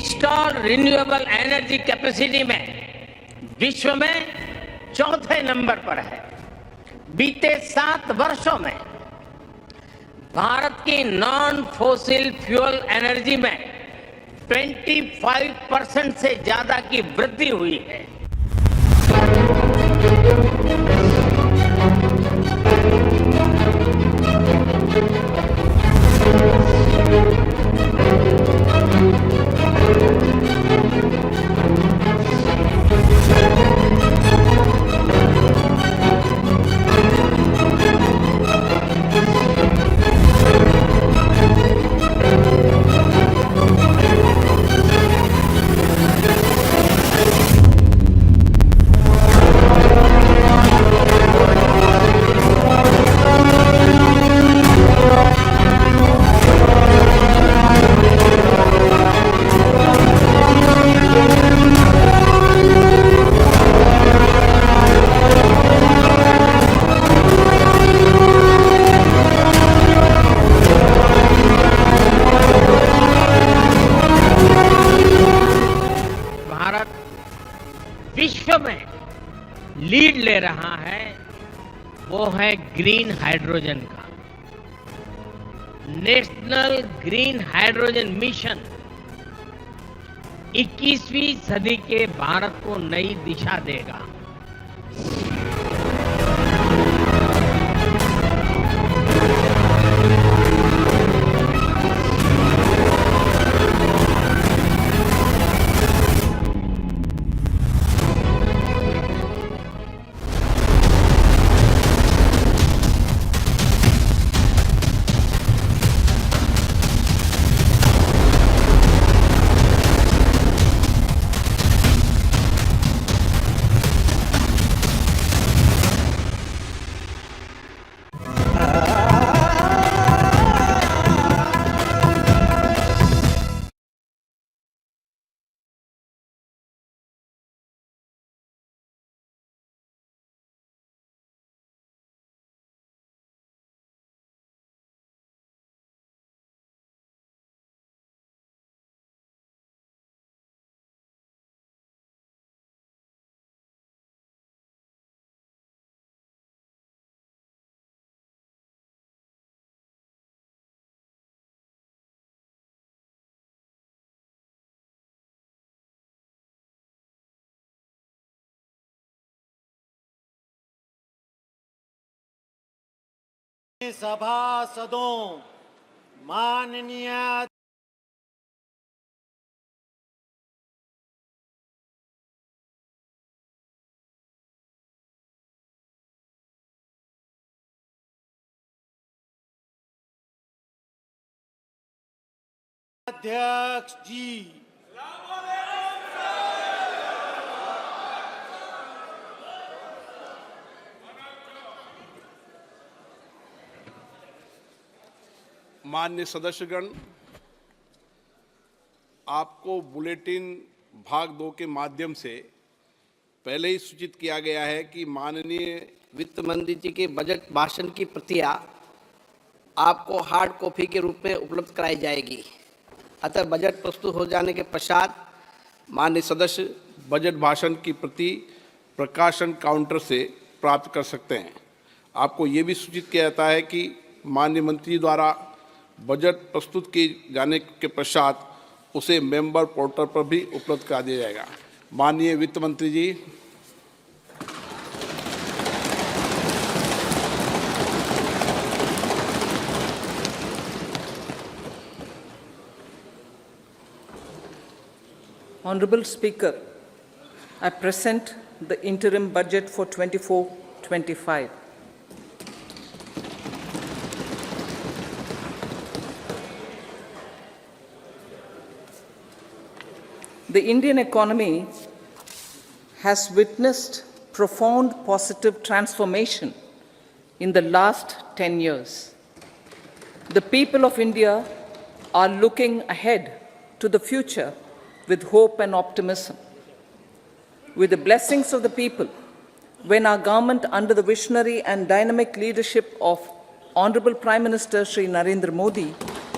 Install renewable energy capacity में विश्व में चौथे नंबर पर है। बीते 7 वर्षों में भारत की नॉन फॉसिल फ्यूल एनर्जी में 25% से ज्यादा की वृद्धि हुई है। विश्व में लीड ले रहा है, वो है ग्रीन हाइड्रोजन का। नेशनल ग्रीन हाइड्रोजन मिशन 21वीं सदी के भारत को नई दिशा देगा। सभासदों, माननीय अध्यक्ष जी, माननीय सदस्यगण, आपको बुलेटिन भाग 2 के माध्यम से पहले ही सूचित किया गया है कि माननीय वित्त मंत्री जी के बजट भाषण की प्रतियां आपको हार्ड कॉपी के रूप में उपलब्ध कराई जाएगी। अतः बजट प्रस्तुत हो जाने के पश्चात माननीय सदस्य बजट भाषण की प्रति प्रकाशन काउंटर से प्राप्त कर सकते हैं। आपको ये भी सूचित किया जाता है कि माननीय मंत्री द्वारा बजट प्रस्तुत किए जाने के पश्चात उसे मेंबर पोर्टल पर भी उपलब्ध करा दिया जाएगा। माननीय वित्त मंत्री जी। Honorable Speaker, I present the interim budget for 24-25. The Indian economy has witnessed profound positive transformation in the last 10 years. The people of India are looking ahead to the future with hope and optimism. With the blessings of the people, when our government, under the visionary and dynamic leadership of Honorable Prime Minister Shri Narendra Modi,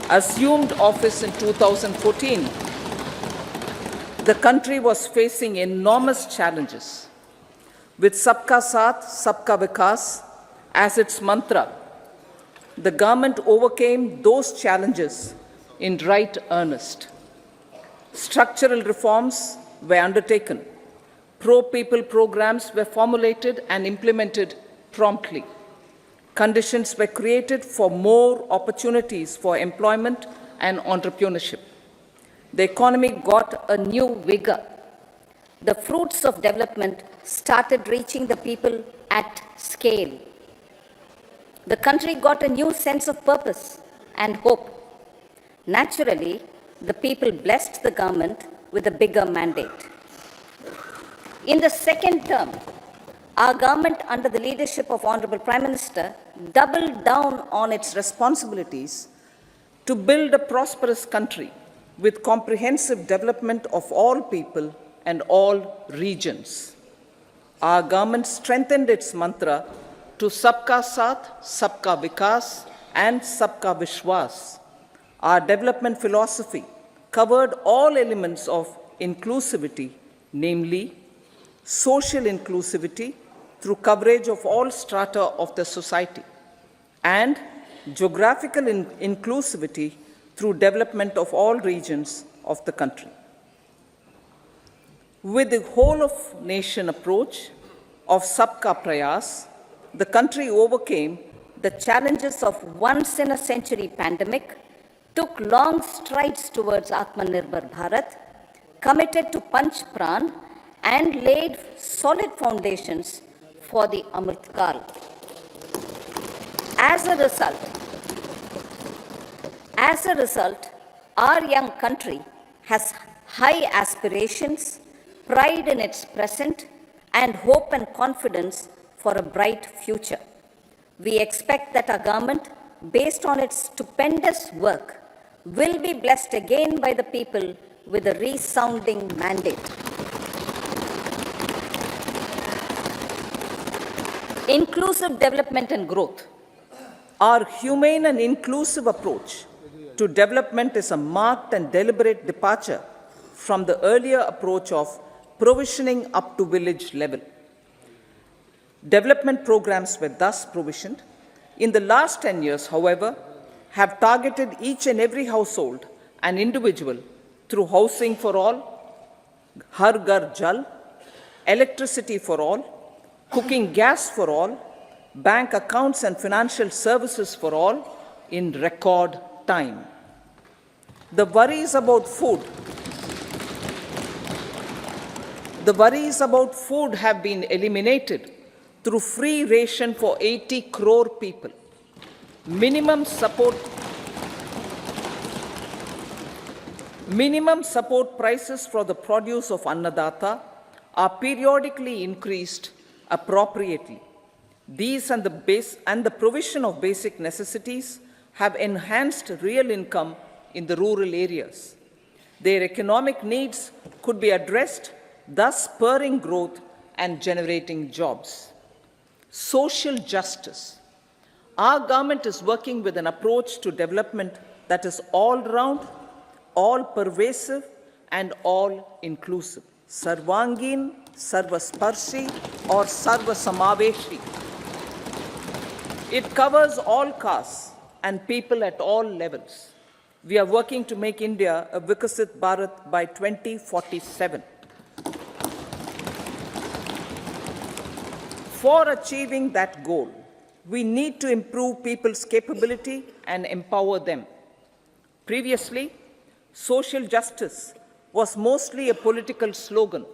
assumed office in 2014, the country was facing enormous challenges. With Sabka Saath, Sabka Vikas as its mantra, the government overcame those challenges in right earnest. Structural reforms were undertaken. Pro-people programs were formulated and implemented promptly. Conditions were created for more opportunities for employment and entrepreneurship. The economy got a new vigor. The fruits of development started reaching the people at scale. The country got a new sense of purpose and hope. Naturally, the people blessed the government with a bigger mandate. In the second term, our government, under the leadership of Honorable Prime Minister, doubled down on its responsibilities to build a prosperous country with comprehensive development of all people and all regions. Our government strengthened its mantra to Sabka Saath, Sabka Vikas, and Sabka Vishwas. Our development philosophy covered all elements of inclusivity, namely social inclusivity through coverage of all strata of the society, and geographical inclusivity through development of all regions of the country. With the whole of nation approach of Sabka Prayas, the country overcame the challenges of once-in-a-century pandemic, took long strides towards Atmanirbhar Bharat, committed to Panch Pran, and laid solid foundations for the Amrit Kal. As a result, our young country has high aspirations, pride in its present, and hope and confidence for a bright future. We expect that our government, based on its stupendous work, will be blessed again by the people with a resounding mandate. Inclusive development and growth. Our humane and inclusive approach to development is a marked and deliberate departure from the earlier approach of provisioning up to village level. Development programs were thus provisioned. In the last 10 years, however, have targeted each and every household and individual through housing for all, Har Ghar Jal, electricity for all, cooking gas for all, bank accounts and financial services for all in record time. The worries about food have been eliminated through free ration for 80 crore people. Minimum support prices for the produce of Annadata are periodically increased appropriately. These and the provision of basic necessities have enhanced real income in the rural areas. Their economic needs could be addressed, thus spurring growth and generating jobs. Social justice. Our government is working with an approach to development that is all-round, all-pervasive, and all-inclusive. Sarvangin, Sarvasparshi, or Sarvasamaveshi. It covers all castes and people at all levels. We are working to make India a Vikasit Bharat by 2047. For achieving that goal, we need to improve people's capability and empower them. Previously, social justice was mostly a political slogan.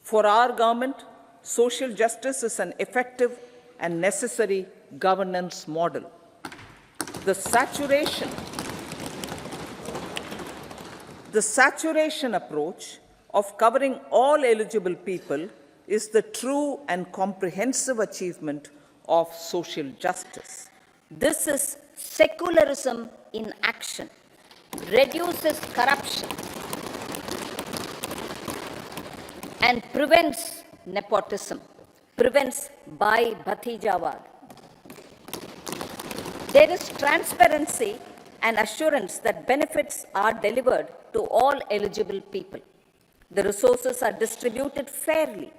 For our government, social justice is an effective and necessary governance model. The saturation approach of covering all eligible people is the true and comprehensive achievement of social justice. This is secularism in action, reduces corruption, and prevents nepotism, prevents Bhai Bhatijawad. There is transparency and assurance that benefits are delivered to all eligible people. The resources are distributed fairly.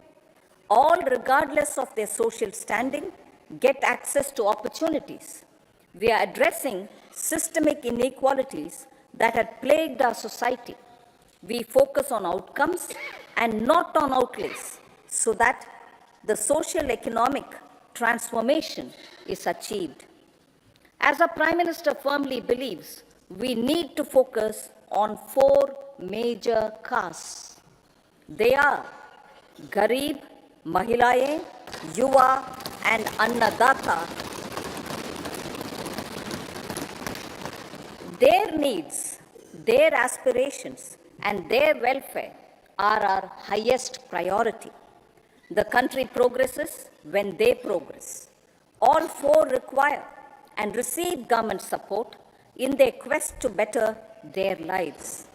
All, regardless of their social standing, get access to opportunities. We are addressing systemic inequalities that had plagued our society. We focus on outcomes and not on outlays so that the social economic transformation is achieved. As our Prime Minister firmly believes, we need to focus on 4 major castes. They are Garib, Mahilaye, Yuva, and Annadata. Their needs, their aspirations, and their welfare are our highest priority. The country progresses when they progress. All 4 require and receive government support in their quest to better their lives.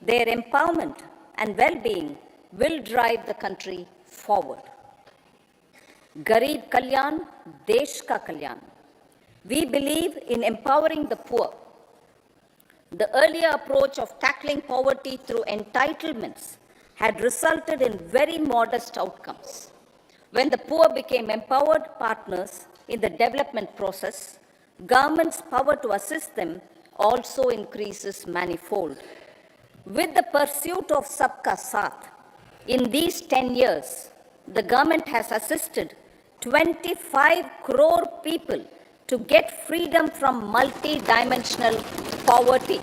Their empowerment and well-being will drive the country forward. Garib Kalyan, Desh Ka Kalyan. We believe in empowering the poor. The earlier approach of tackling poverty through entitlements had resulted in very modest outcomes. When the poor became empowered partners in the development process, government's power to assist them also increases manifold. With the pursuit of Sabka Saath, in these 10 years, the government has assisted 25 crore people to get freedom from multi-dimensional poverty.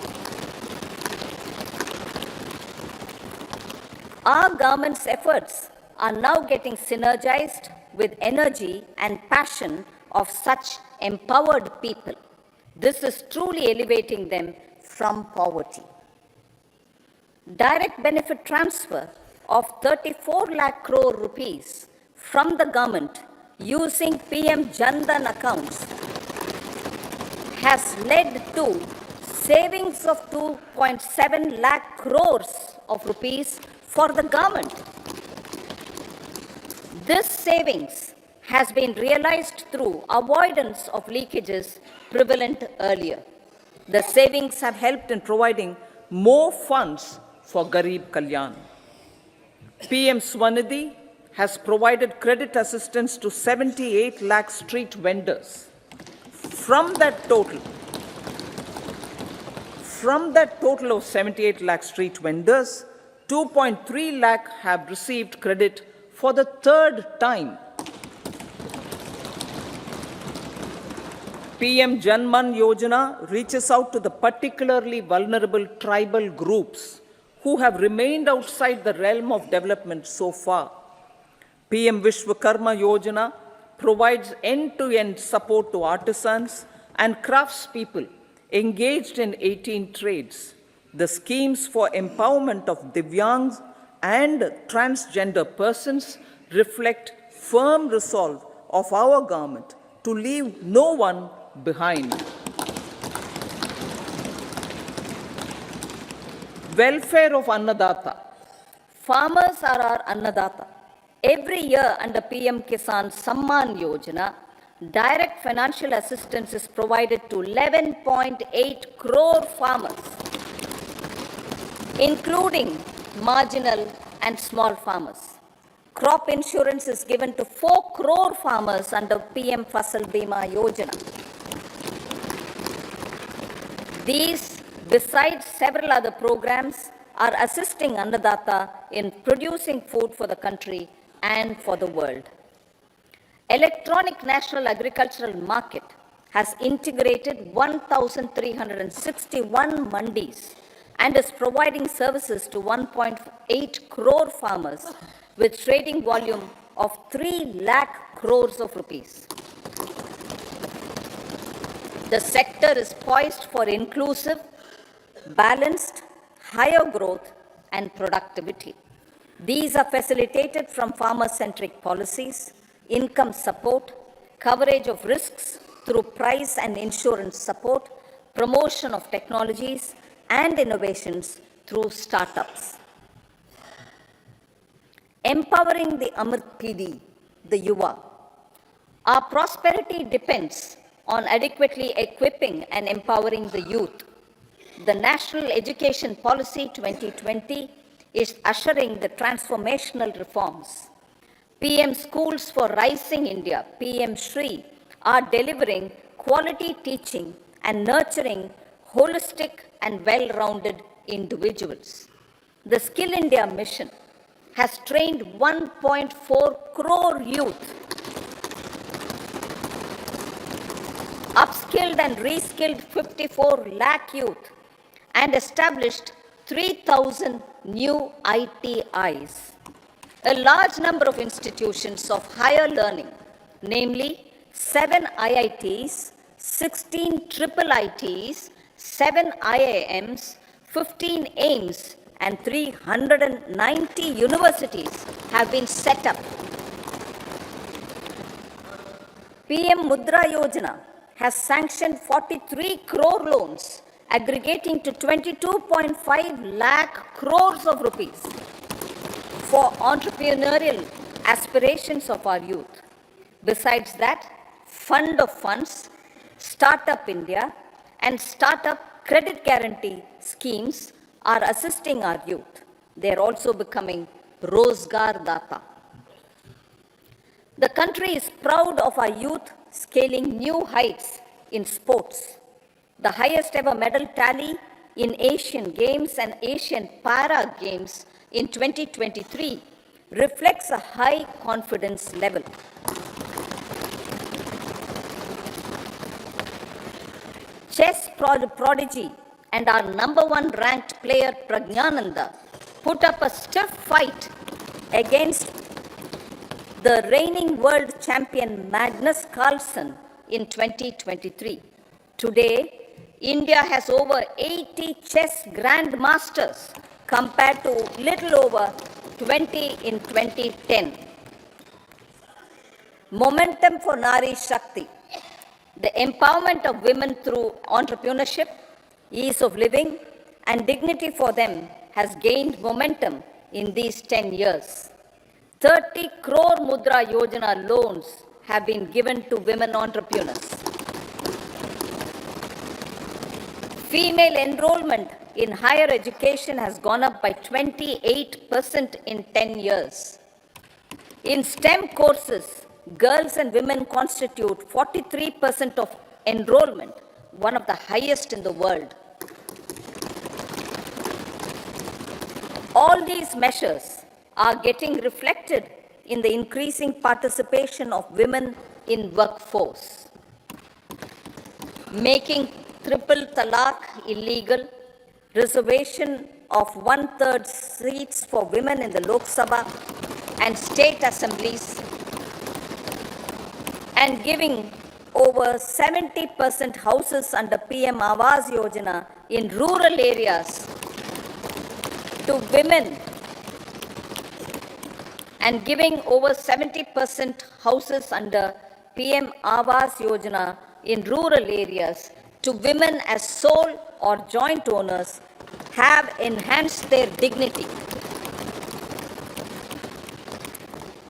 Our government's efforts are now getting synergized with energy and passion of such empowered people. This is truly elevating them from poverty. Direct benefit transfer of 34 lakh crore rupees from the government using PM Jan Dhan accounts has led to savings of 2.7 lakh crores of rupees for the government. This savings has been realized through avoidance of leakages prevalent earlier. The savings have helped in providing more funds for Garib Kalyan. PM Swanidhi has provided credit assistance to 78 lakh street vendors. From that total of 78 lakh street vendors, 2.3 lakh have received credit for the 3rd time. PM Janman Yojana reaches out to the particularly vulnerable tribal groups who have remained outside the realm of development so far. PM Vishwakarma Yojana provides end-to-end support to artisans and craftspeople engaged in 18 trades. The schemes for empowerment of Divyangs and transgender persons reflect firm resolve of our government to leave no one behind. Welfare of Annadata. Farmers are our Annadata. Every year under PM Kisan Samman Yojana, direct financial assistance is provided to 11.8 crore farmers, including marginal and small farmers. Crop insurance is given to 4 crore farmers under PM Fasal Bima Yojana. These, besides several other programs, are assisting Annadata in producing food for the country and for the world. Electronic National Agricultural Market has integrated 1,361 mandis and is providing services to 1.8 crore farmers with trading volume of 3 lakh crores of rupees. The sector is poised for inclusive, balanced, higher growth and productivity. These are facilitated from farmer-centric policies, income support, coverage of risks through price and insurance support, promotion of technologies and innovations through startups. Empowering the Amrit PD, the Yuva. Our prosperity depends on adequately equipping and empowering the youth. The National Education Policy 2020 is ushering the transformational reforms. PM Schools for Rising India, PM Shri, are delivering quality teaching and nurturing holistic and well-rounded individuals. The Skill India mission has trained 1.4 crore youth, upskilled and reskilled 54 lakh youth, and established 3,000 new ITIs. A large number of institutions of higher learning, namely 7 IITs, 16 triple ITs, 7 IIMs, 15 AIMS, and 390 universities have been set up. PM Mudra Yojana has sanctioned 43 crore loans aggregating to 22.5 lakh crores of rupees for entrepreneurial aspirations of our youth. Besides that, Fund of Funds, Startup India, and Startup Credit Guarantee schemes are assisting our youth. They are also becoming Rozgar Data. The country is proud of our youth scaling new heights in sports. The highest ever medal tally in Asian Games and Asian Para Games in 2023 reflects a high confidence level. Chess prodigy and our #1 ranked player Pragnananda put up a stiff fight against the reigning world champion Magnus Carlsen in 2023. Today, India has over 80 chess grandmasters compared to little over 20 in 2010. Momentum for Nari Shakti. The empowerment of women through entrepreneurship, ease of living, and dignity for them has gained momentum in these 10 years. 30 crore Mudra Yojana loans have been given to women entrepreneurs. Female enrollment in higher education has gone up by 28% in 10 years. In STEM courses, girls and women constitute 43% of enrollment, one of the highest in the world. All these measures are getting reflected in the increasing participation of women in workforce. Making triple talaq illegal, reservation of 1/3 seats for women in the Lok Sabha and state assemblies, and giving over 70% houses under PM Awas Yojana in rural areas to women, and giving over 70% houses under PM Awas Yojana in rural areas to women as sole or joint owners have enhanced their dignity.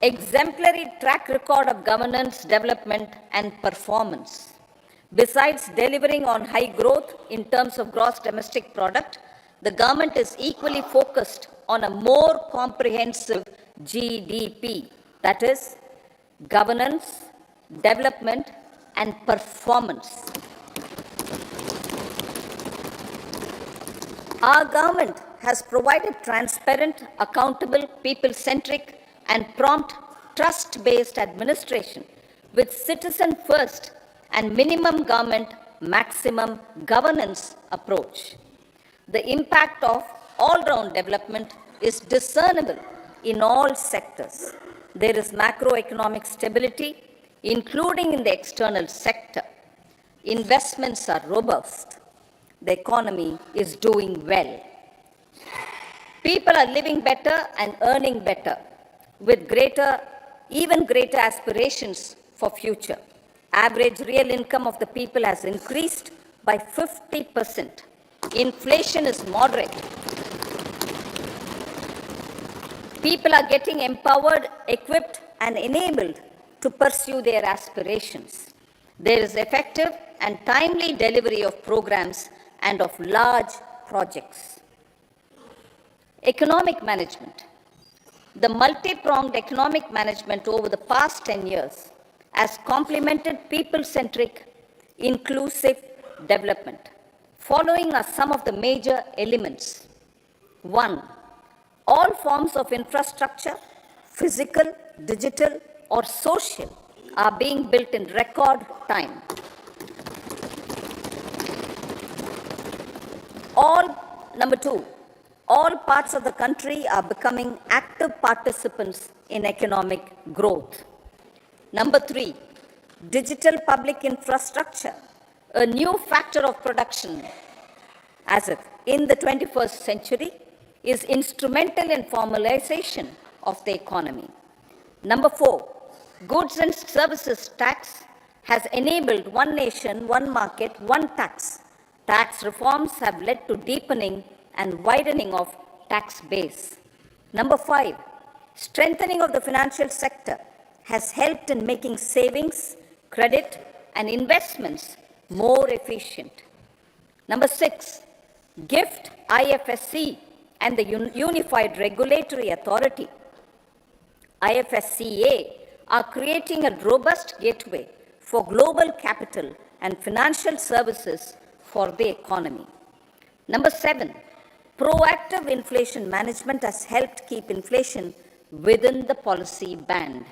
Exemplary track record of governance, development, and performance. Besides delivering on high growth in terms of gross domestic product, the government is equally focused on a more comprehensive GDP, that is, governance, development, and performance. Our government has provided transparent, accountable, people-centric, and prompt, trust-based administration with citizen-first and minimum government, maximum governance approach. The impact of all-round development is discernible in all sectors. There is macroeconomic stability, including in the external sector. Investments are robust. The economy is doing well. People are living better and earning better, with even greater aspirations for future. Average real income of the people has increased by 50%. Inflation is moderate. People are getting empowered, equipped, and enabled to pursue their aspirations. There is effective and timely delivery of programs and of large projects. Economic management. The multi-pronged economic management over the past 10 years has complemented people-centric, inclusive development. Following are some of the major elements. 1. All forms of infrastructure, physical, digital, or social, are being built in record time. Number 2, all parts of the country are becoming active participants in economic growth. Number 3, digital public infrastructure, a new factor of production as if in the 21st century, is instrumental in formalization of the economy. Number 4, goods and services tax has enabled one nation, one market, one tax. Tax reforms have led to deepening and widening of tax base. Number 5, strengthening of the financial sector has helped in making savings, credit, and investments more efficient. Number 6, GIFT, IFSC, and the Unified Regulatory Authority, IFSCA, are creating a robust gateway for global capital and financial services for the economy. Number 7, proactive inflation management has helped keep inflation within the policy band.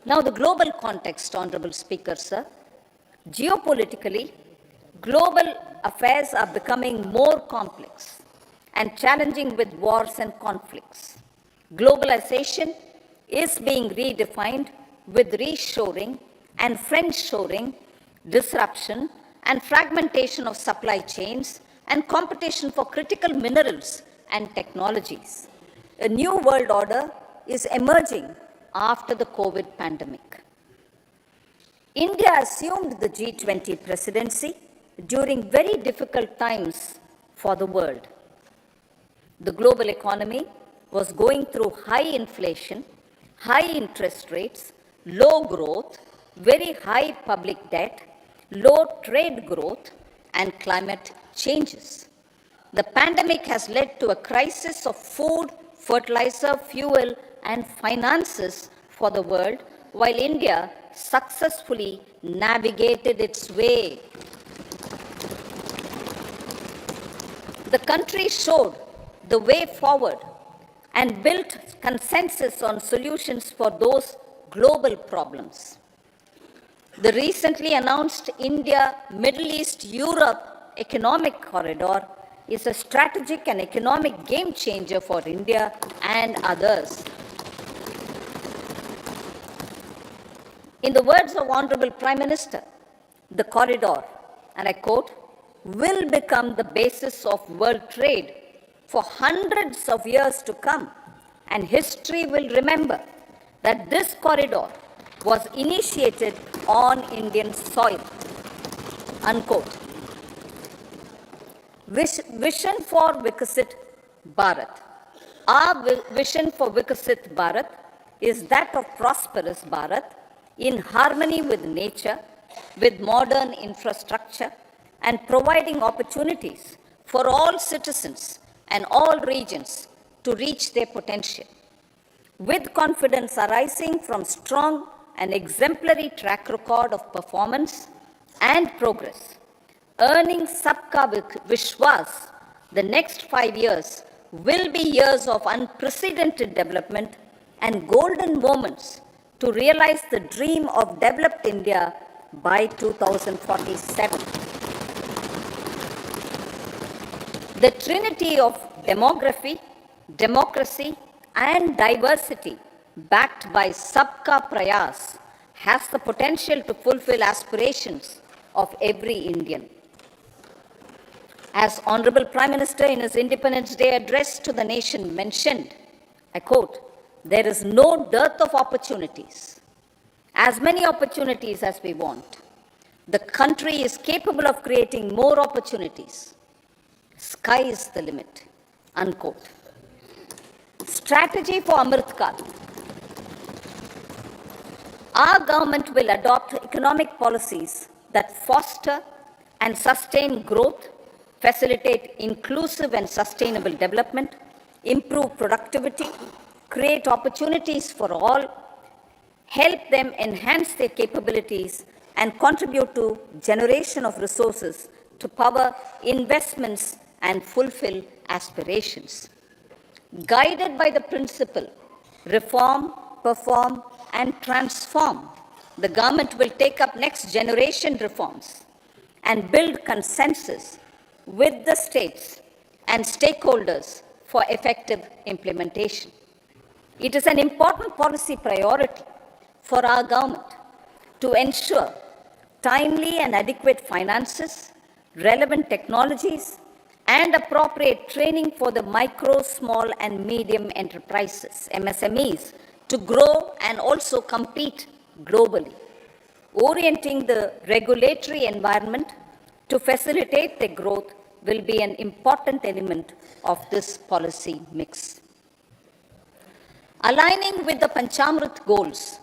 Now, the global context, Honorable Speaker, sir. Geopolitically, global affairs are becoming more complex and challenging with wars and conflicts. Globalization is being redefined with reshoring and friendshoring, disruption and fragmentation of supply chains, and competition for critical minerals and technologies. A new world order is emerging after the COVID pandemic. India assumed the G20 presidency during very difficult times for the world. The global economy was going through high inflation, high interest rates, low growth, very high public debt, low trade growth, and climate changes. The pandemic has led to a crisis of food, fertilizer, fuel, and finances for the world, while India successfully navigated its way. The country showed the way forward and built consensus on solutions for those global problems. The recently announced India, Middle East, Europe economic corridor is a strategic and economic game changer for India and others. In the words of Honorable Prime Minister, the corridor, and I quote, will become the basis of world trade for hundreds of years to come, and history will remember that this corridor was initiated on Indian soil, unquote. Vision for Viksit Bharat. Our vision for Viksit Bharat is that of prosperous Bharat in harmony with nature, with modern infrastructure, and providing opportunities for all citizens and all regions to reach their potential. With confidence arising from strong and exemplary track record of performance and progress, earning Sabka Vishwas, the next 5 years will be years of unprecedented development and golden moments to realize the dream of developed India by 2047. The trinity of demography, democracy, and diversity backed by Sabka Prayas has the potential to fulfill aspirations of every Indian. As Honorable Prime Minister in his Independence Day address to the nation mentioned, I quote, there is no dearth of opportunities, as many opportunities as we want. The country is capable of creating more opportunities. Sky is the limit, unquote. Strategy for Amrit Kal. Our government will adopt economic policies that foster and sustain growth facilitate inclusive and sustainable development, improve productivity, create opportunities for all, help them enhance their capabilities, and contribute to generation of resources to power investments and fulfill aspirations. Guided by the principle, reform, perform, and transform, the government will take up next generation reforms and build consensus with the states and stakeholders for effective implementation. It is an important policy priority for our government to ensure timely and adequate finances, relevant technologies, and appropriate training for the micro, small, and medium enterprises, MSMEs, to grow and also compete globally. Orienting the regulatory environment to facilitate their growth will be an important element of this policy mix. Aligning with the Panchamrit goals,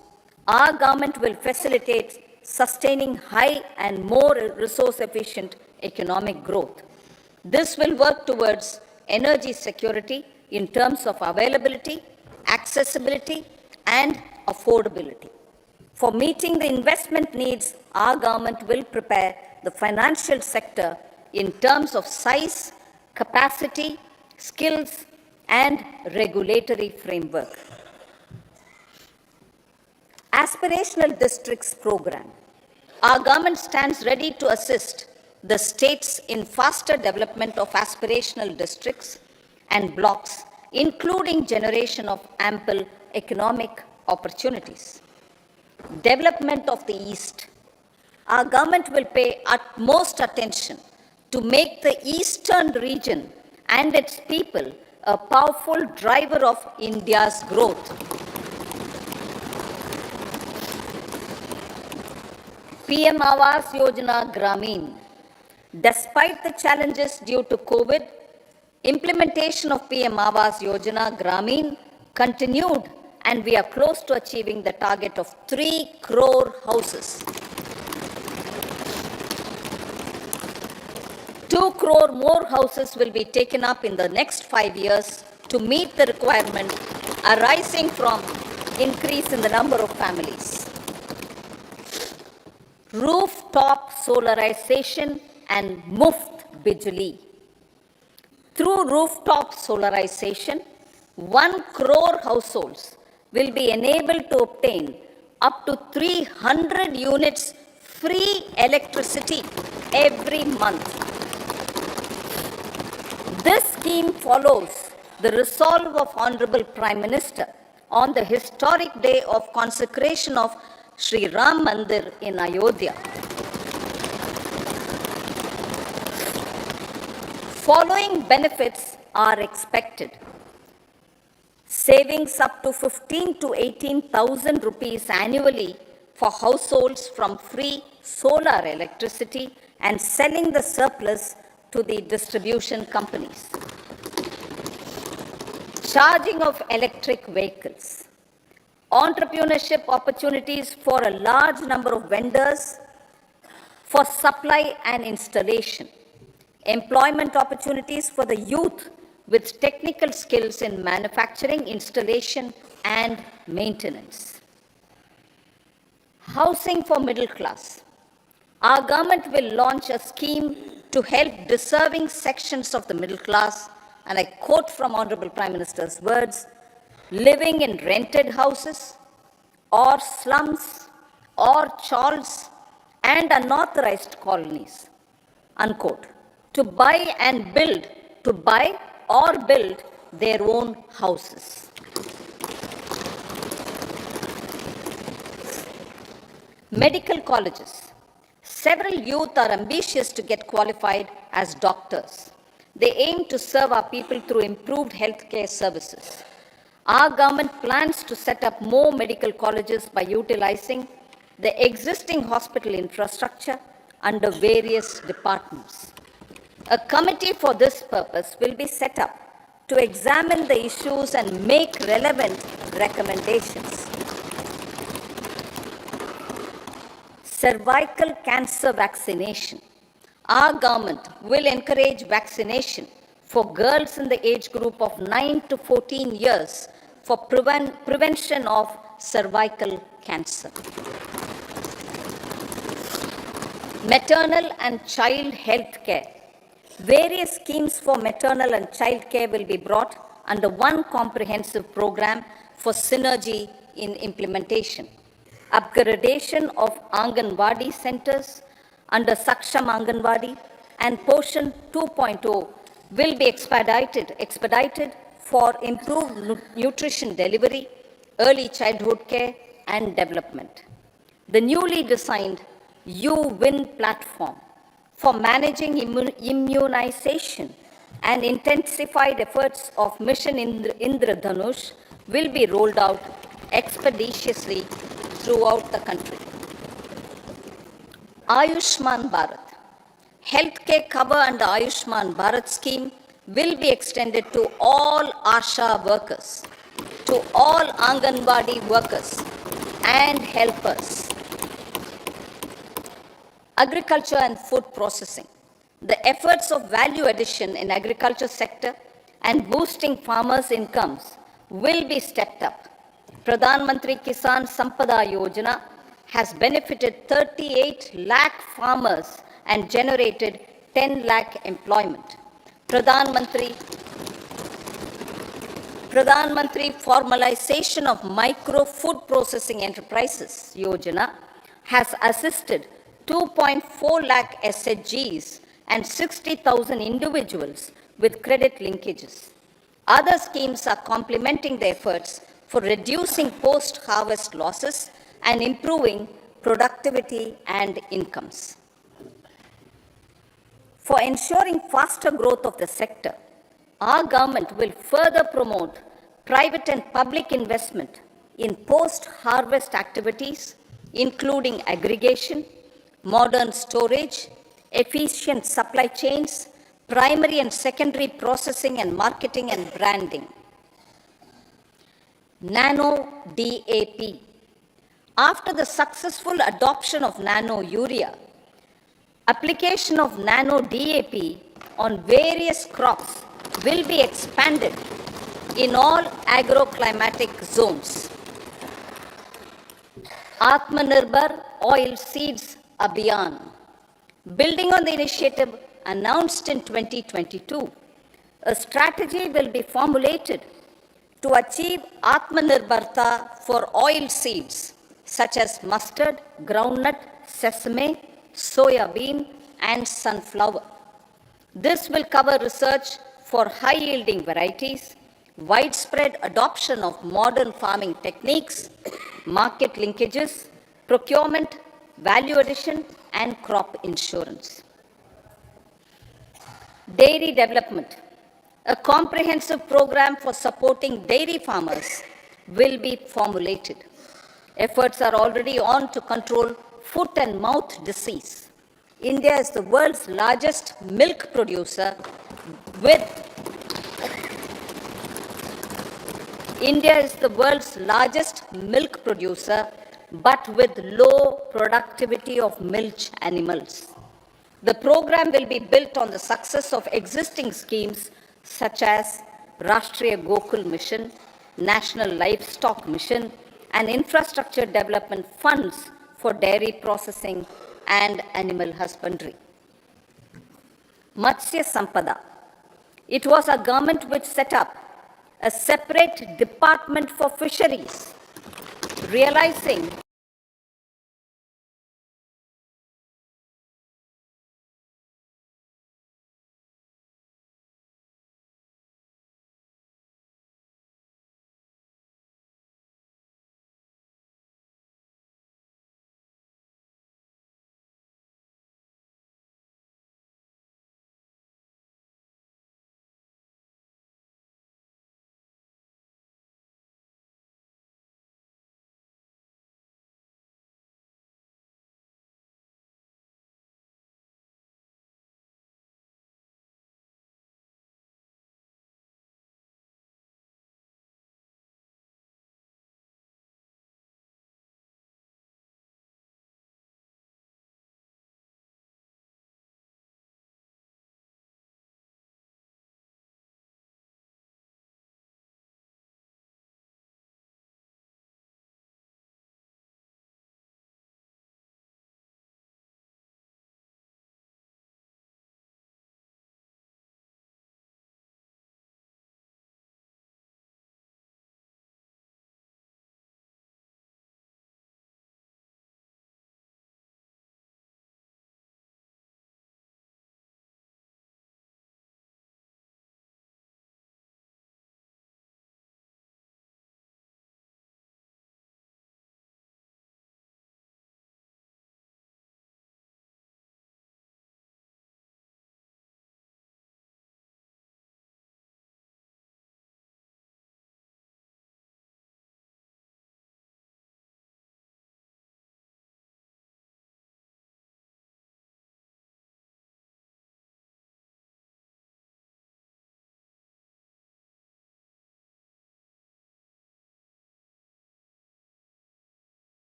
our government will facilitate sustaining high and more resource-efficient economic growth. This will work towards energy security in terms of availability, accessibility, and affordability. For meeting the investment needs, our government will prepare the financial sector in terms of size, capacity, skills, and regulatory framework. Aspirational Districts Program. Our government stands ready to assist the states in faster development of aspirational districts and blocks, including generation of ample economic opportunities. Development of the East. Our government will pay utmost attention to make the eastern region and its people a powerful driver of India's growth. PM Awas Yojana Grameen. Despite the challenges due to COVID, implementation of PM Awas Yojana Grameen continued, and we are close to achieving the target of 3 crore houses. 2 crore more houses will be taken up in the next 5 years to meet the requirement arising from increase in the number of families. Rooftop solarization and Muft Bijli. Through rooftop solarization, 1 crore households will be enabled to obtain up to 300 units free electricity every month. This scheme follows the resolve of Honorable Prime Minister on the historic day of consecration of Sri Ram Mandir in Ayodhya. Following benefits are expected. Savings up to 15 to 18,000 rupees annually for households from free solar electricity and selling the surplus to the distribution companies. Charging of electric vehicles. Entrepreneurship opportunities for a large number of vendors for supply and installation. Employment opportunities for the youth with technical skills in manufacturing, installation, and maintenance. Housing for middle class. Our government will launch a scheme to help deserving sections of the middle class, and I quote from Honorable Prime Minister's words, living in rented houses or slums or chawls and unauthorized colonies, unquote, to buy or build their own houses. Medical colleges. Several youth are ambitious to get qualified as doctors. They aim to serve our people through improved healthcare services. Our government plans to set up more medical colleges by utilizing the existing hospital infrastructure under various departments. A committee for this purpose will be set up to examine the issues and make relevant recommendations. Cervical cancer vaccination. Our government will encourage vaccination for girls in the age group of 9 to 14 years for prevention of cervical cancer. Maternal and child health care. Various schemes for maternal and child care will be brought under one comprehensive program for synergy in implementation. Upgradation of Anganwadi centers under Saksham Anganwadi and Poshan 2.0 will be expedited for improved nutrition delivery, early childhood care, and development. The newly designed U-Win platform for managing immunization and intensified efforts of Mission Indradhanush will be rolled out expeditiously throughout the country. Ayushman Bharat. Healthcare cover under Ayushman Bharat scheme will be extended to all ASHA workers, to all Anganwadi workers and helpers. Agriculture and food processing. The efforts of value addition in agriculture sector and boosting farmers' incomes will be stepped up. Pradhan Mantri Kisan Sampada Yojana has benefited 38 lakh farmers and generated 10 lakh employment. Pradhan Mantri Formalization of Micro Food Processing Enterprises Yojana has assisted 2.4 lakh SHGs and 60,000 individuals with credit linkages. Other schemes are complementing the efforts for reducing post-harvest losses and improving productivity and incomes. For ensuring faster growth of the sector, our government will further promote private and public investment in post-harvest activities, including aggregation, modern storage, efficient supply chains, primary and secondary processing and marketing and branding. Nano DAP. After the successful adoption of nano urea, application of nano DAP on various crops will be expanded in all agroclimatic zones. Atmanirbhar Oil Seeds Abhiyan. Building on the initiative announced in 2022, a strategy will be formulated to achieve Atmanirbharta for oil seeds such as mustard, groundnut, sesame, soya bean, and sunflower. This will cover research for high-yielding varieties, widespread adoption of modern farming techniques, market linkages, procurement, value addition, and crop insurance. Dairy development. A comprehensive program for supporting dairy farmers will be formulated. Efforts are already on to control foot and mouth disease. India is the world's largest milk producer but with low productivity of milch animals. The program will be built on the success of existing schemes such as Rashtriya Gokul Mission, National Livestock Mission, and infrastructure development funds for dairy processing and animal husbandry. Matsya Sampada. It was our government which set up a separate department for fisheries, realizing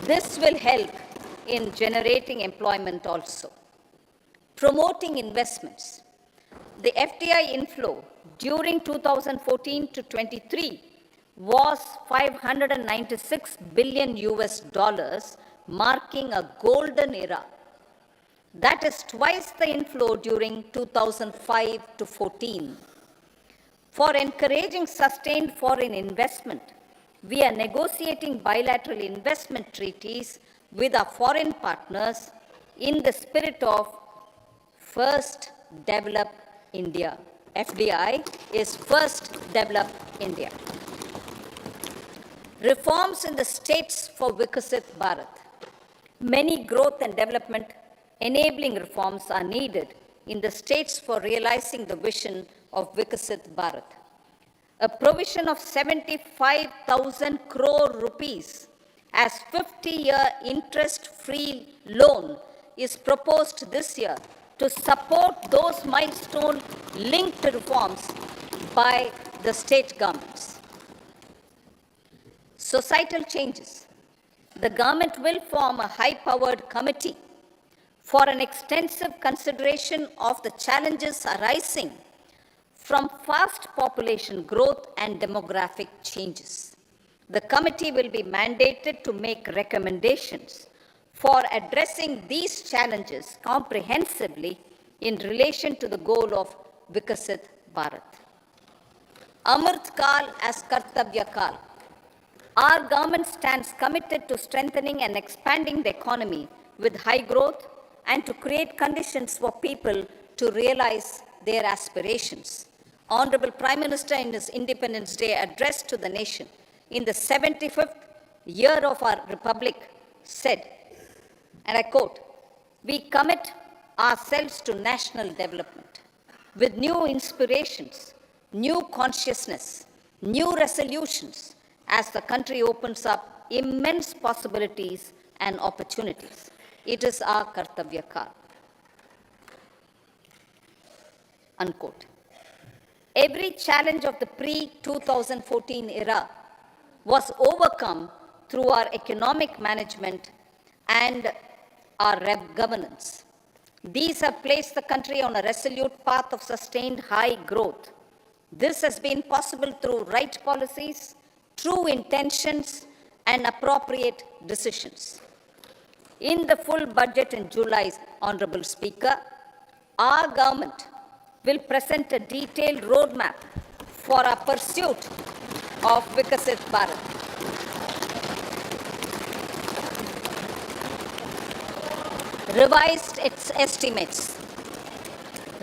This will help in generating employment also. Promoting investments. The FDI inflow during 2014 to 23 was 596 billion US dollars, marking a golden era. That is twice the inflow during 2005 to 14. For encouraging sustained foreign investment, we are negotiating bilateral investment treaties with our foreign partners in the spirit of First Develop India. FDI is First Develop India. Reforms in the states for Vikasit Bharat. Many growth and development enabling reforms are needed in the states for realizing the vision of Vikasit Bharat. A provision of 75,000 crore rupees as 50-year interest-free loan is proposed this year to support those milestone-linked reforms by the state governments. Societal changes. The government will form a high-powered committee for an extensive consideration of the challenges arising from fast population growth and demographic changes. The committee will be mandated to make recommendations for addressing these challenges comprehensively in relation to the goal of Vikasit Bharat. Amrit Kal as Kartavya Kal. Our government stands committed to strengthening and expanding the economy with high growth and to create conditions for people to realize their aspirations. Honorable Prime Minister in his Independence Day address to the nation in the 75th year of our Republic said, and I quote, "We commit ourselves to national development with new inspirations, new consciousness, new resolutions as the country opens up immense possibilities and opportunities. It is our Kartavya Kal." Unquote. Every challenge of the pre-2014 era was overcome through our economic management and our governance. These have placed the country on a resolute path of sustained high growth. This has been possible through right policies, true intentions, and appropriate decisions. In the full budget in July, Honorable Speaker, our government will present a detailed roadmap for our pursuit of Vikasit Bharat. Revised estimates.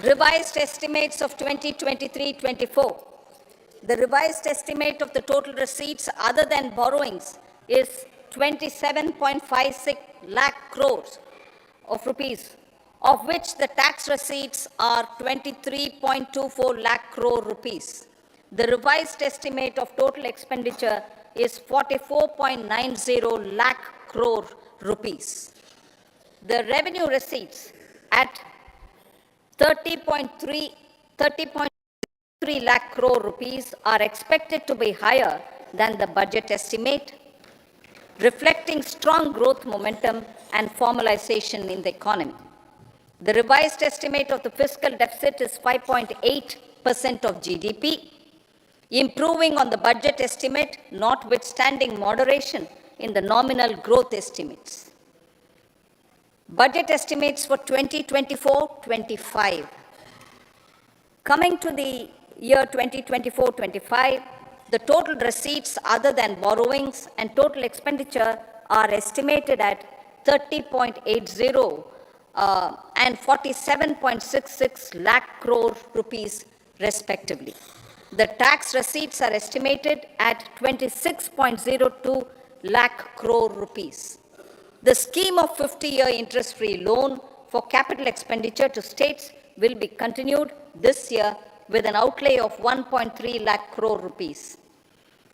Revised estimates of 2023-24. The revised estimate of the total receipts other than borrowings is 27.56 lakh crores of rupees, of which the tax receipts are 23.24 lakh crore rupees. The revised estimate of total expenditure is 44.90 lakh crore rupees. The revenue receipts at 30.3 lakh crore rupees are expected to be higher than the budget estimate, reflecting strong growth momentum and formalization in the economy. The revised estimate of the fiscal deficit is 5.8% of GDP, improving on the budget estimate, notwithstanding moderation in the nominal growth estimates. Budget estimates for 2024-25. Coming to the year 2024-25, the total receipts other than borrowings and total expenditure are estimated at 30.80 and 47.66 lakh crore rupees respectively. The tax receipts are estimated at 26.02 lakh crore rupees. The scheme of 50-year interest-free loan for capital expenditure to states will be continued this year with an outlay of 1.3 lakh crore rupees.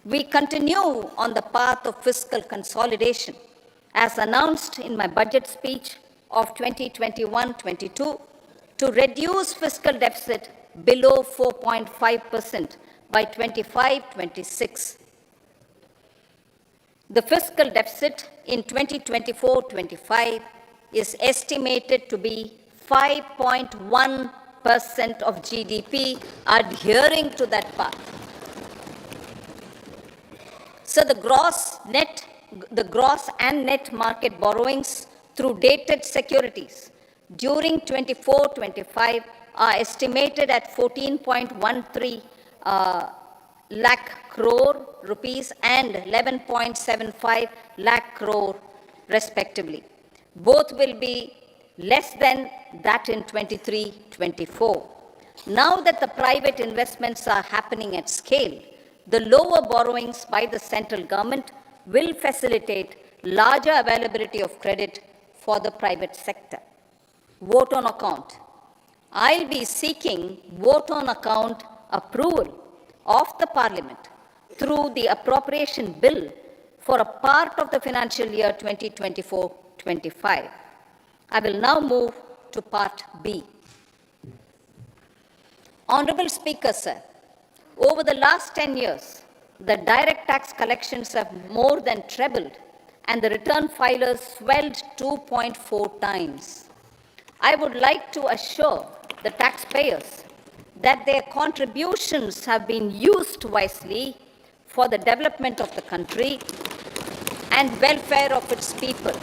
We continue on the path of fiscal consolidation, as announced in my budget speech of 2021-22, to reduce fiscal deficit below 4.5% by 25-26. The fiscal deficit in 2024-25 is estimated to be 5.1% of GDP, adhering to that path. So the gross and net market borrowings through dated securities during 24-25 are estimated at 14.13 lakh crore rupees and 11.75 lakh crore respectively. Both will be less than that in 23-24. Now that the private investments are happening at scale, the lower borrowings by the central government will facilitate larger availability of credit for the private sector. Vote on account. I'll be seeking vote on account approval of the Parliament through the appropriation bill for a part of the financial year 2024-25. I will now move to part B. Honorable Speaker, sir, over the last 10 years, the direct tax collections have more than trebled and the return filers swelled 2.4 times. I would like to assure the taxpayers that their contributions have been used wisely for the development of the country and welfare of its people.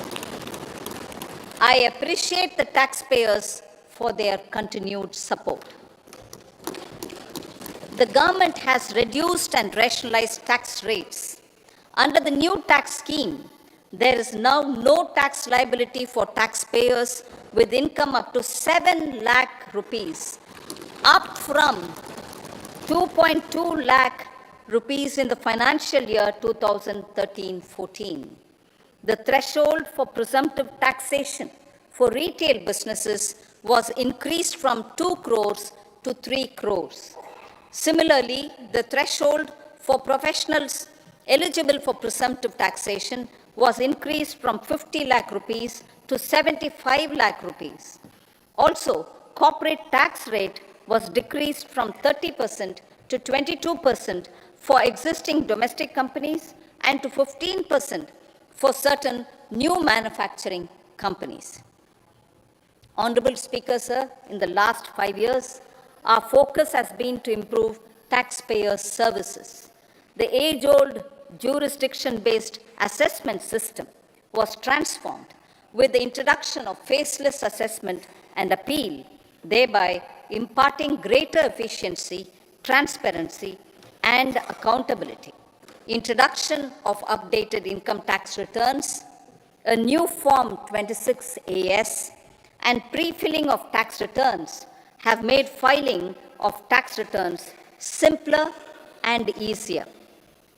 I appreciate the taxpayers for their continued support. The government has reduced and rationalized tax rates. Under the new tax scheme, there is now no tax liability for taxpayers with income up to 7 lakh rupees, up from 2.2 lakh rupees in the financial year 2013-14. The threshold for presumptive taxation for retail businesses was increased from 2 crores to 3 crores. Similarly, the threshold for professionals eligible for presumptive taxation was increased from 50 lakh rupees to 75 lakh rupees. Also, corporate tax rate was decreased from 30% to 22% for existing domestic companies and to 15% for certain new manufacturing companies. Honorable Speaker, sir, in the last 5 years, our focus has been to improve taxpayer services. The age-old jurisdiction-based assessment system was transformed with the introduction of faceless assessment and appeal, thereby imparting greater efficiency, transparency, and accountability. Introduction of updated income tax returns, a new Form 26AS, and pre-filling of tax returns have made filing of tax returns simpler and easier.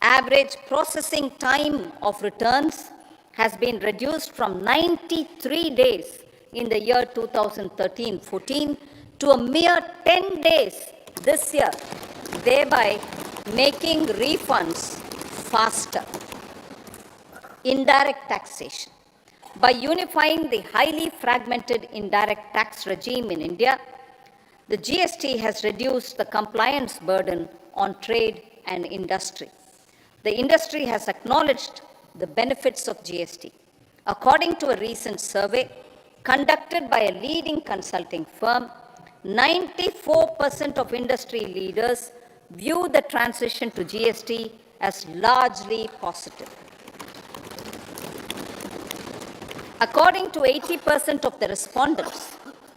Average processing time of returns has been reduced from 93 days in the year 2013-14 to a mere 10 days this year, thereby making refunds faster. Indirect taxation. By unifying the highly fragmented indirect tax regime in India, the GST has reduced the compliance burden on trade and industry. The industry has acknowledged the benefits of GST. According to a recent survey conducted by a leading consulting firm, 94% of industry leaders view the transition to GST as largely positive. According to 80% of the respondents,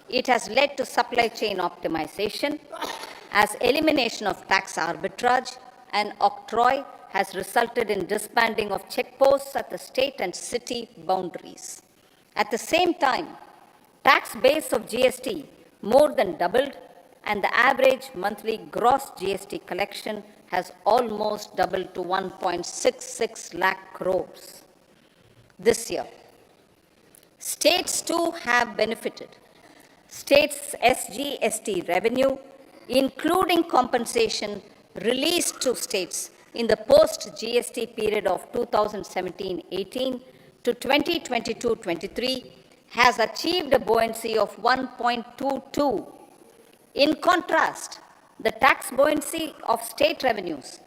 it has led to supply chain optimization, as elimination of tax arbitrage and octroi has resulted in disbanding of checkposts at the state and city boundaries. At the same time, tax base of GST more than doubled, and the average monthly gross GST collection has almost doubled to 1.66 lakh crores this year. States too have benefited. States' SGST revenue, including compensation released to states in the post-GST period of 2017-18 to 2022-23, has achieved a buoyancy of 1.22. In contrast, the tax buoyancy of state revenues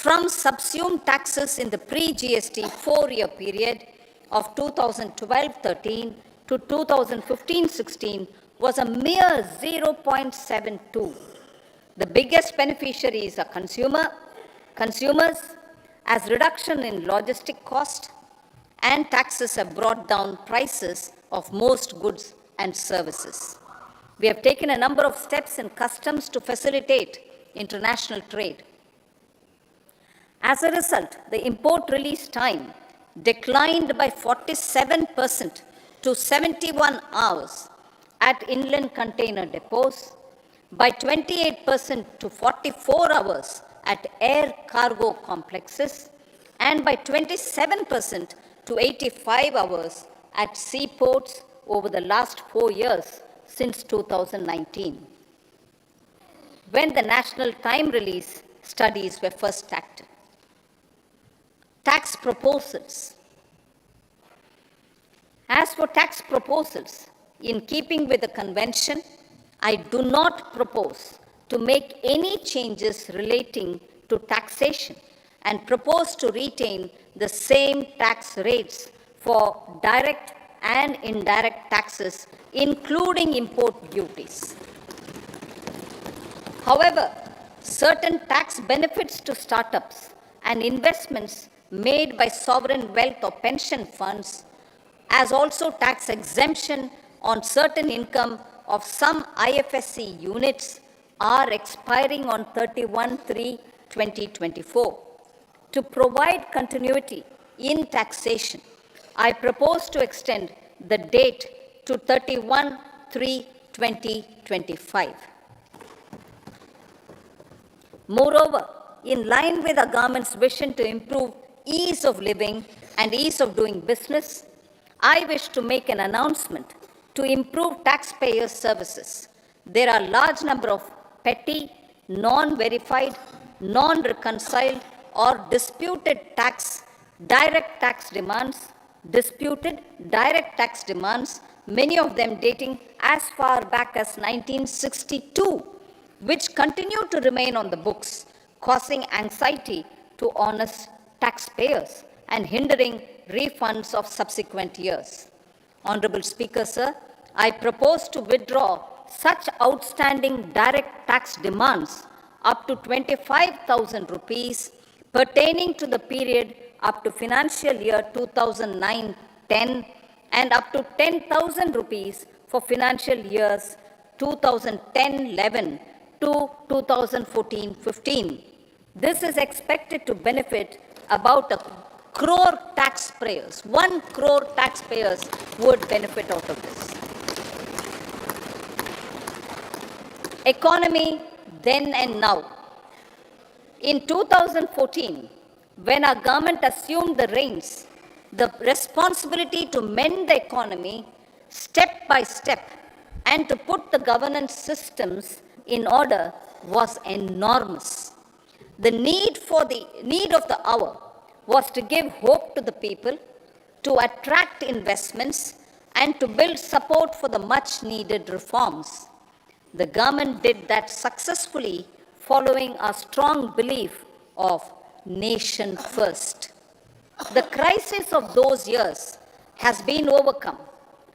from subsumed taxes in the pre-GST 4-year period of 2012-13 to 2015-16 was a mere 0.72. The biggest beneficiaries are consumers, as reduction in logistic cost and taxes have brought down prices of most goods and services. We have taken a number of steps in customs to facilitate international trade. As a result, the import release time declined by 47% to 71 hours at inland container depots, by 28% to 44 hours at air cargo complexes, and by 27% to 85 hours at seaports over the last 4 years since 2019, when the national time release studies were first acted. Tax proposals. As for tax proposals, in keeping with the convention, I do not propose to make any changes relating to taxation and propose to retain the same tax rates for direct and indirect taxes, including import duties. However, certain tax benefits to startups and investments made by sovereign wealth or pension funds, as also tax exemption on certain income of some IFSC units, are expiring on 31/3/2024. To provide continuity in taxation, I propose to extend the date to 31/3/2025. Moreover, in line with our government's vision to improve ease of living and ease of doing business, I wish to make an announcement to improve taxpayer services. There are a large number of petty, non-verified, non-reconciled, or disputed direct tax demands, many of them dating as far back as 1962, which continue to remain on the books, causing anxiety to honest taxpayers and hindering refunds of subsequent years. Honorable Speaker, sir, I propose to withdraw such outstanding direct tax demands up to 25,000 rupees pertaining to the period up to financial year 2009-10 and up to 10,000 rupees for financial years 2010-11 to 2014-15. This is expected to benefit about 1 crore taxpayers. 1 crore taxpayers would benefit out of this. Economy then and now. In 2014, when our government assumed the reins, the responsibility to mend the economy step by step and to put the governance systems in order was enormous. The need of the hour was to give hope to the people, to attract investments, and to build support for the much needed reforms. The government did that successfully, following a strong belief of nation first. The crisis of those years has been overcome,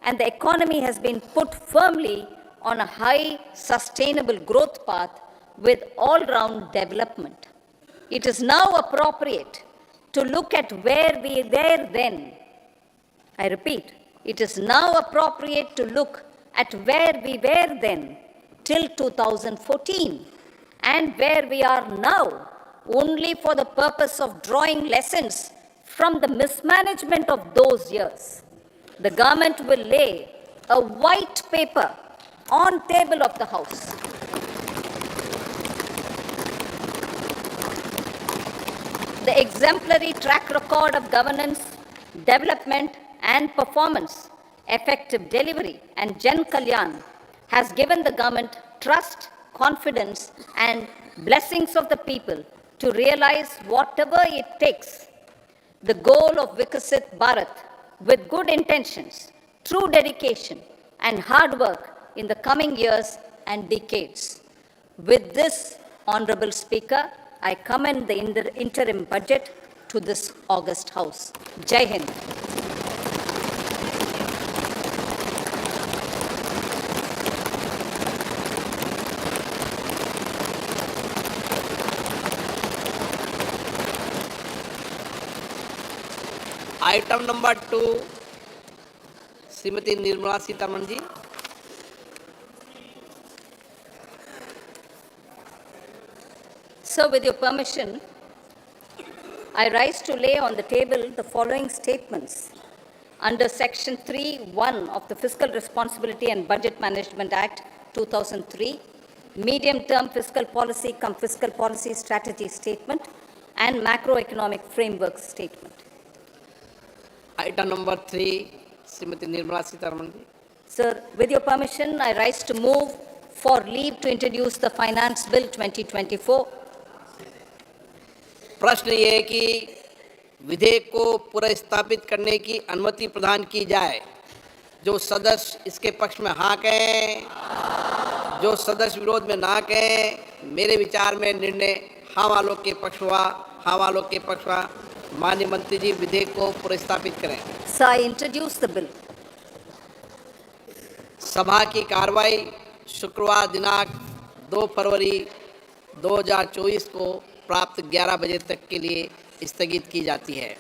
and the economy has been put firmly on a high, sustainable growth path with all-round development. It is now appropriate to look at where we were then. I repeat, it is now appropriate to look at where we were then till 2014 and where we are now, only for the purpose of drawing lessons from the mismanagement of those years. The government will lay a white paper on table of the House. The exemplary track record of governance, development, and performance, effective delivery, and Jan Kalyan has given the government trust, confidence, and blessings of the people to realize whatever it takes, the goal of Vikasit Bharat, with good intentions, true dedication, and hard work in the coming years and decades. With this, Honorable Speaker, I commend the interim budget to this august House. Jai Hind. Item number 2 Shrimati Nirmala Sitharaman ji. So, with your permission, I rise to lay on the table the following statements under Section 3(1) of the Fiscal Responsibility and Budget Management Act 2003, Medium-Term Fiscal Policy cum Fiscal Policy Strategy Statement and Macroeconomic Framework Statement. Item number 3 Shrimati Nirmala Sitharaman ji. Sir, with your permission, I rise to move for leave to introduce the Finance Bill 2024. प्रश्न ये है कि विधेयक को पुनर्स्थापित करने की अनुमति प्रदान की जाए। जो सदस्य इसके पक्ष में हाँ कहें, जो सदस्य विरोध में ना कहें। मेरे विचार में निर्णय हाँ वालों के पक्ष हुआ, हाँ वालों के पक्ष हुआ। माननीय मंत्री जी विधेयक को पुनर्स्थापित करें। So, I introduce the bill. सभा की कार्रवाई शुक्रवार दिनांक 2 फरवरी 2024 को प्राप्त 11 बजे तक के लिए स्थगित की जाती है।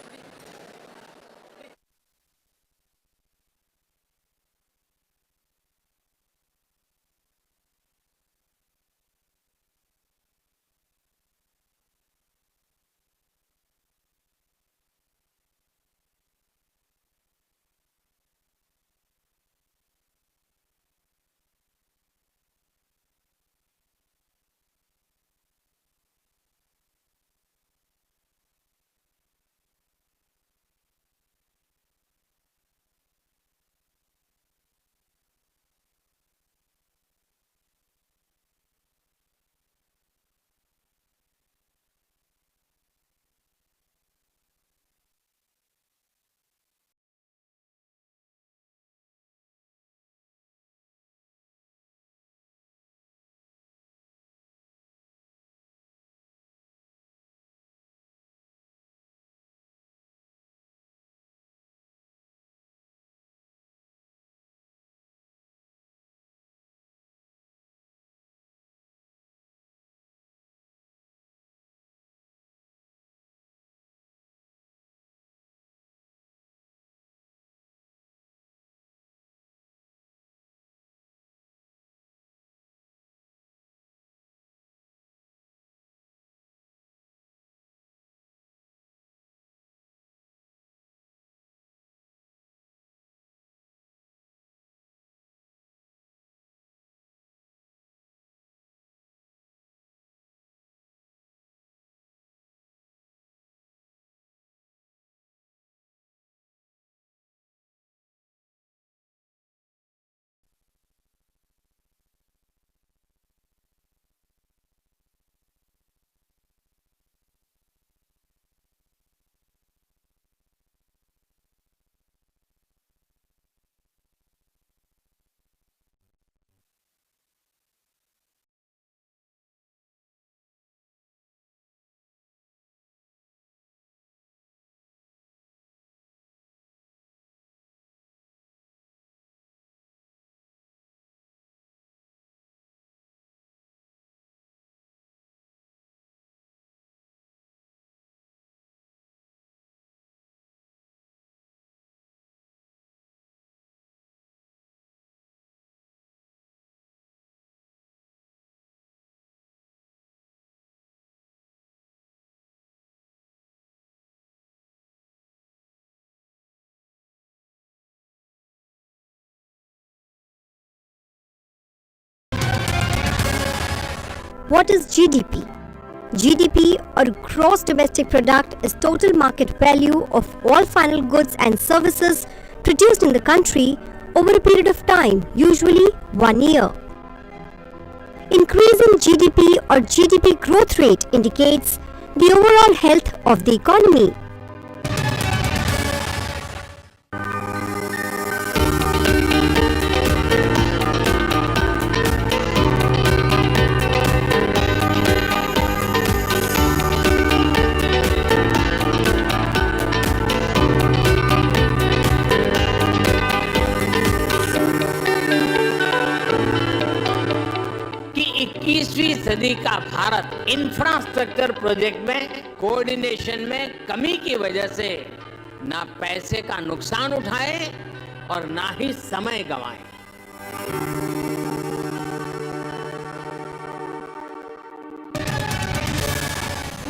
What is GDP? GDP, or Gross Domestic Product, is total market value of all final goods and services produced in the country over a period of time, usually 1 year. Increasing GDP or GDP growth rate indicates the overall health of the economy. सदी का Bharat infrastructure project में coordination में कमी की वजह से ना पैसे का नुकसान उठाए और ना ही समय गंवाए।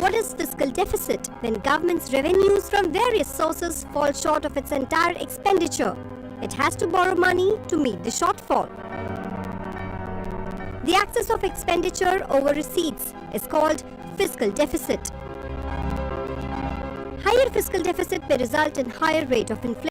What is fiscal deficit? When government's revenues from various sources fall short of its entire expenditure, it has to borrow money to meet the shortfall. The excess of expenditure over receipts is called fiscal deficit. Higher fiscal deficit may result in higher rate of inflation.